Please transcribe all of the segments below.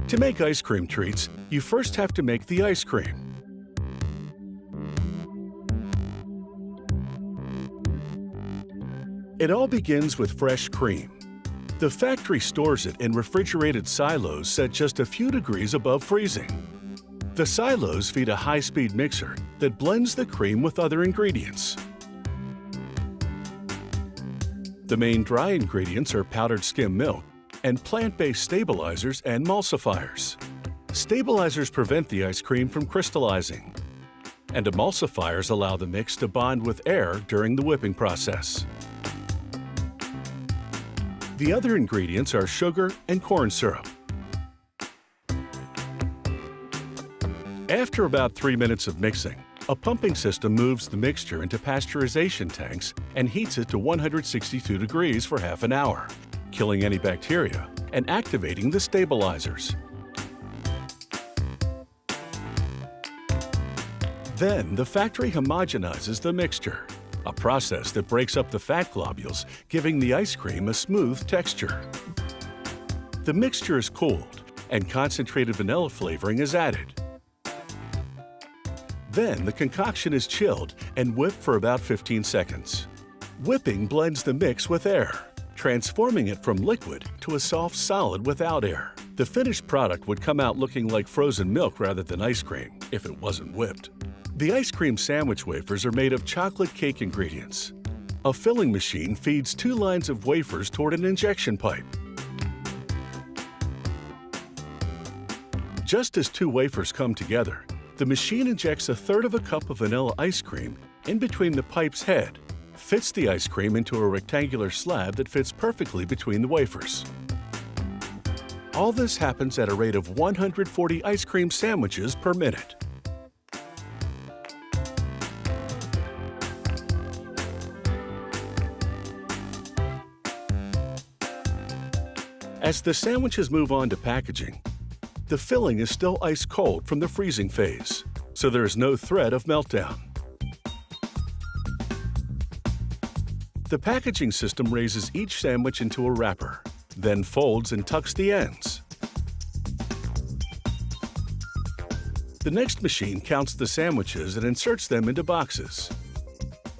To make ice cream treats, you first have to make the ice cream. It all begins with fresh cream. The factory stores it in refrigerated silos set just a few degrees above freezing. The silos feed a high-speed mixer that blends the cream with other ingredients. The main dry ingredients are powdered skim milk and plant-based stabilizers and emulsifiers. Stabilizers prevent the ice cream from crystallizing, and emulsifiers allow the mix to bond with air during the whipping process. The other ingredients are sugar and corn syrup. After about 3 minutes of mixing, a pumping system moves the mixture into pasteurization tanks and heats it to 162 degrees for half an hour, killing any bacteria and activating the stabilizers. Then the factory homogenizes the mixture, a process that breaks up the fat globules, giving the ice cream a smooth texture. The mixture is cooled and concentrated vanilla flavoring is added. Then the concoction is chilled and whipped for about 15 seconds. Whipping blends the mix with air, transforming it from liquid to a soft solid without air. The finished product would come out looking like frozen milk rather than ice cream if it wasn't whipped. The ice cream sandwich wafers are made of chocolate cake ingredients. A filling machine feeds 2 lines of wafers toward an injection pipe. Just as 2 wafers come together, the machine injects 1/3 cup of vanilla ice cream in between the pipe's head, fits the ice cream into a rectangular slab that fits perfectly between the wafers. All this happens at a rate of 140 ice cream sandwiches per minute. As the sandwiches move on to packaging, the filling is still ice cold from the freezing phase, so there is no threat of meltdown. The packaging system raises each sandwich into a wrapper, then folds and tucks the ends. The next machine counts the sandwiches and inserts them into boxes.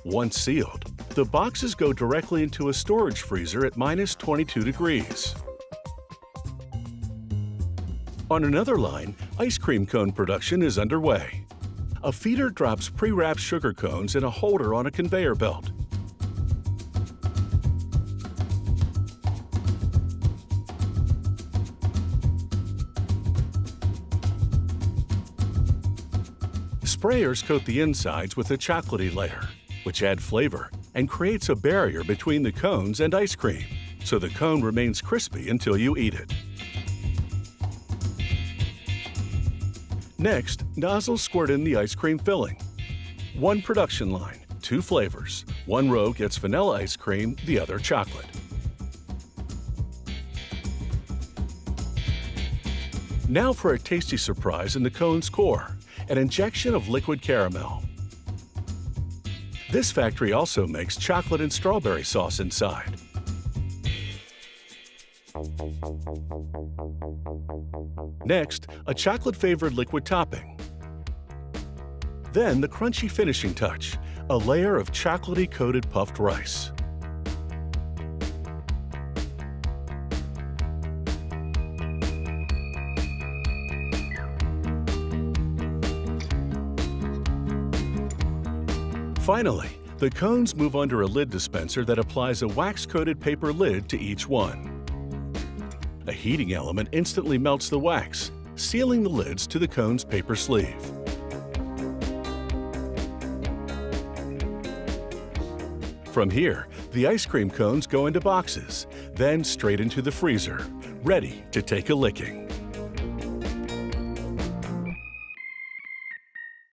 Once sealed, the boxes go directly into a storage freezer at -22 degrees. On another line, ice cream cone production is underway. A feeder drops pre-wrapped sugar cones in a holder on a conveyor belt. Sprayers coat the insides with a chocolatey layer, which add flavor and creates a barrier between the cones and ice cream, so the cone remains crispy until you eat it. Next, nozzles squirt in the ice cream filling. 1 production line, 2 flavors. 1 row gets vanilla ice cream, the other chocolate. Now for a tasty surprise in the cone's core, an injection of liquid caramel. This factory also makes chocolate and strawberry sauce inside. Next, a chocolate-flavored liquid topping. Then the crunchy finishing touch, a layer of chocolatey-coated puffed rice. Finally, the cones move under a lid dispenser that applies a wax-coated paper lid to each one. A heating element instantly melts the wax, sealing the lids to the cone's paper sleeve. From here, the ice cream cones go into boxes, then straight into the freezer, ready to take a licking.